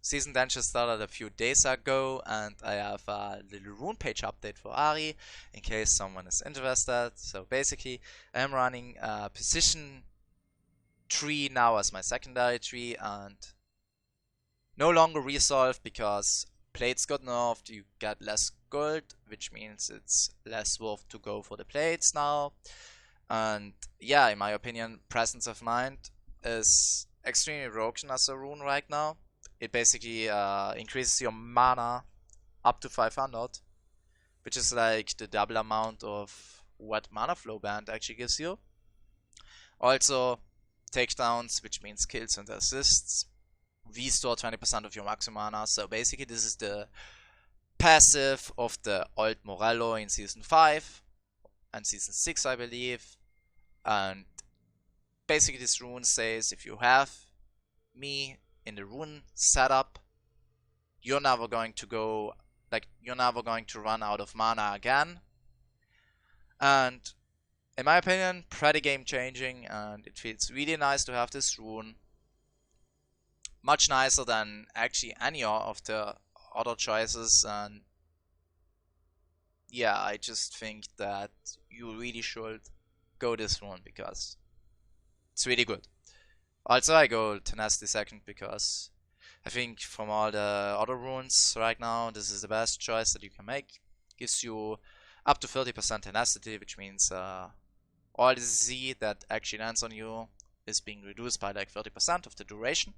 Season 10 just started a few days ago, and I have a little rune page update for Ahri in case someone is interested. So basically, I am running a position tree now as my secondary tree, and no longer resolved because plates got nerfed. You get less gold, which means it's less worth to go for the plates now. And yeah, in my opinion, Presence of Mind is extremely broken as a rune right now. It basically increases your mana up to 500, which is like the double amount of what Mana Flow Band actually gives you. Also, takedowns, which means kills and assists, restore 20% of your maximum mana. So basically, this is the passive of the old Morello in Season 5 and Season 6, I believe. And basically, this rune says if you have me in the rune setup, you're never going to go, like, you're never going to run out of mana again. And in my opinion, pretty game changing, and it feels really nice to have this rune. Much nicer than actually any of the other choices, and yeah, I just think that you really should go this rune because it's really good. Also, I go Tenacity second because I think from all the other runes right now, this is the best choice that you can make. Gives you up to 30% Tenacity, which means all the Z that actually lands on you is being reduced by like 30% of the duration.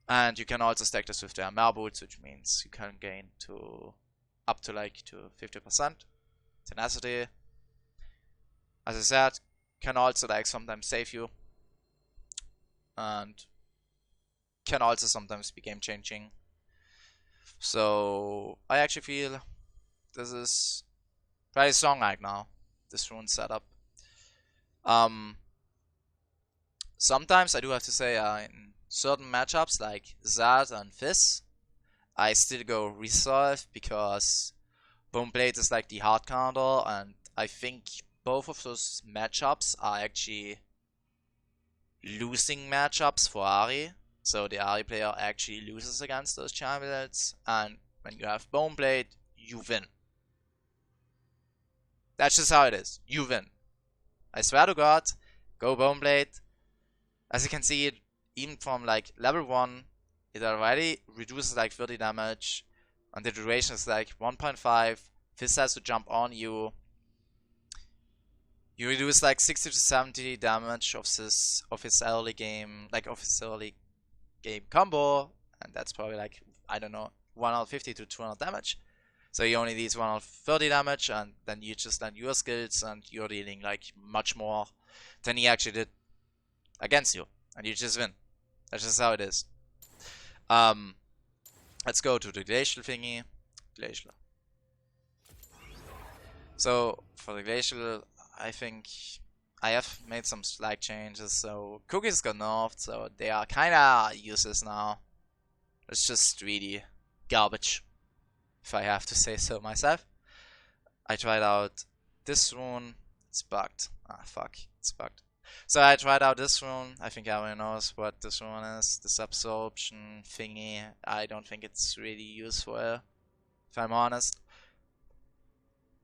And you can also stack this with the MR boots, which means you can gain to up to like to 50% Tenacity. As I said, can also like sometimes save you, and can also sometimes be game changing. So I actually feel this is pretty strong right now, this rune setup. Sometimes I do have to say in certain matchups like Zad and Fizz, I still go Resolve because Bone Blade is like the hard counter, and I think both of those matchups are actually losing matchups for Ahri. So the Ahri player actually loses against those champions, and when you have Bone Blade, you win. That's just how it is. You win. I swear to God, go Bone Blade. As you can see, even from like level 1, it already reduces like 30 damage, and the duration is like 1.5. Fizz has to jump on you. You reduce like 60 to 70 damage of his early game, like of his early game combo, and that's probably like, I don't know, 150 to 200 damage. So he only needs 130 damage, and then you just land your skills, and you're dealing like much more than he actually did against you, and you just win. That's just how it is. Let's go to the glacial thingy. Glacial. So for the glacial, I think I have made some slight changes. So cookies got nerfed, so they are kinda useless now. It's just really garbage, if I have to say so myself. I tried out this rune. It's bugged. Ah, fuck. It's bugged. So I tried out this rune. I think everyone knows what this rune is. This absorption thingy. I don't think it's really useful, if I'm honest.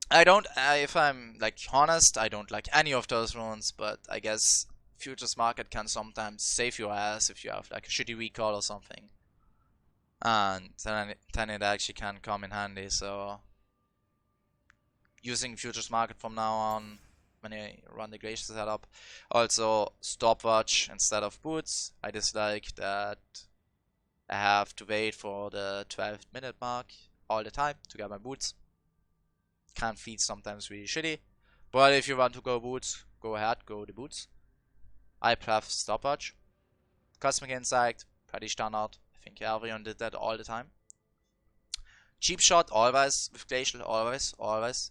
If I'm like honest, I don't like any of those runes, but I guess Futures Market can sometimes save your ass if you have like a shitty recall or something. And then it actually can come in handy, so using Futures Market from now on when I run the Glacier setup. Also, stopwatch instead of boots. I dislike that I have to wait for the 12-minute mark all the time to get my boots. Can't feed sometimes really shitty. But if you want to go boots, go ahead, go the boots. I prefer stopwatch. Cosmic Insight, pretty standard. I think everyone did that all the time. Cheap shot always with Glacial, always.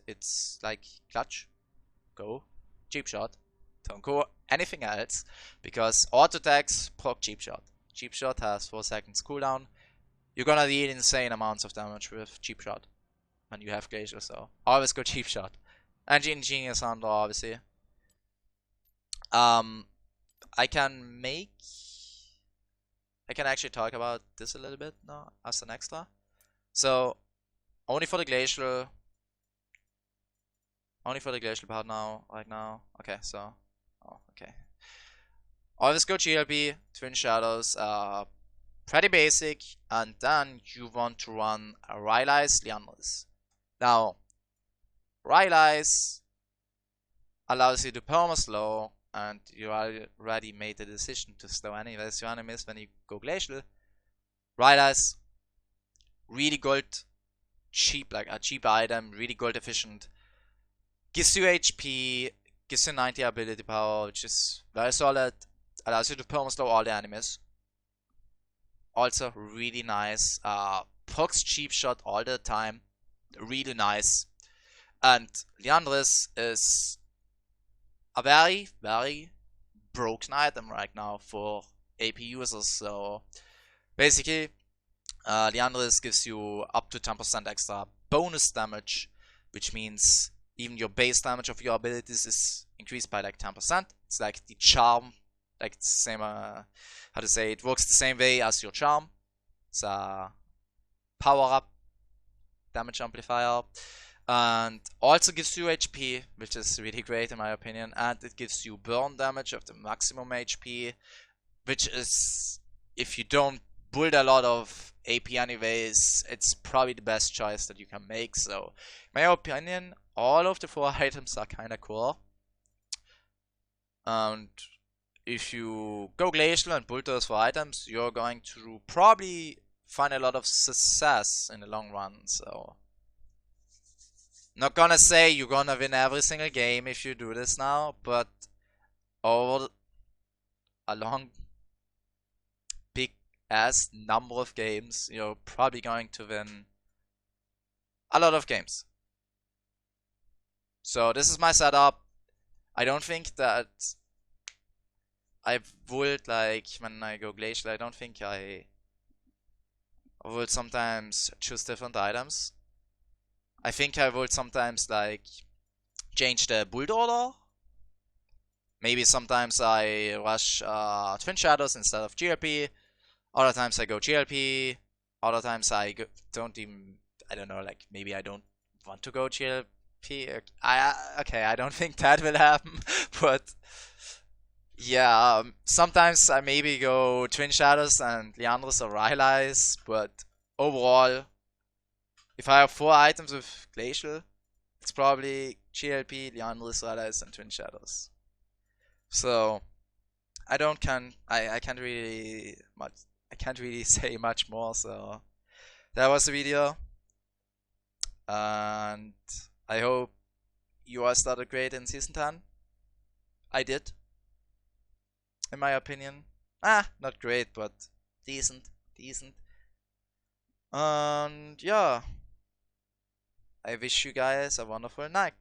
It's like clutch. Go. Cheap shot. Don't go anything else. Because auto attacks proc cheap shot. Cheap shot has 4 seconds cooldown. You're gonna deal insane amounts of damage with cheap shot when you have Glacial, so always go cheap shot. And Genius Hunter, obviously. I can make I can actually talk about this a little bit now as an extra. So only for the glacial part now, right now. Okay, so okay. Always go GLP, Twin Shadows, pretty basic, and then you want to run a Rylai's Liandris. Now, Rylai's allows you to perma slow, and you already made the decision to slow anyways your enemies when you go glacial. Rylai's, really gold cheap, like a cheap item, really gold efficient. Gives you HP, gives you 90 ability power, which is very solid. Allows you to perma slow all the enemies. Also really nice. Procs cheap shot all the time. Really nice. And Liandris is a very, very broken item right now for AP users. So basically, Liandris gives you up to 10% extra bonus damage, which means even your base damage of your abilities is increased by like 10%. It's like the charm, like the same, how to say, it works the same way as your charm. It's a power up damage amplifier, and also gives you HP, which is really great in my opinion, and it gives you burn damage of the maximum HP, which is, if you don't build a lot of AP anyways, it's probably the best choice that you can make. So in my opinion, all of the 4 items are kinda cool. And if you go glacial and build those 4 items, you're going to probably find a lot of success in the long run. So not gonna say you're gonna win every single game if you do this now, but over a long big ass number of games, you're probably going to win a lot of games. So this is my setup. I don't think that I would, like, when I go glacial, I don't think I would sometimes choose different items. I think I would sometimes, like, change the build order. Maybe sometimes I rush Twin Shadows instead of GLP. Other times I go GLP. Other times I don't even, I don't know, like, maybe I don't want to go GLP. Okay, I don't think that will happen, but yeah, sometimes I maybe go Twin Shadows and Liandris or Rylai's, but overall, if I have 4 items with Glacial, it's probably GLP, Liandris, Rylai's, and Twin Shadows. So I can't really say much more. So that was the video, and I hope you all started great in Season 10. I did, in my opinion. Not great, but decent. And yeah, I wish you guys a wonderful night.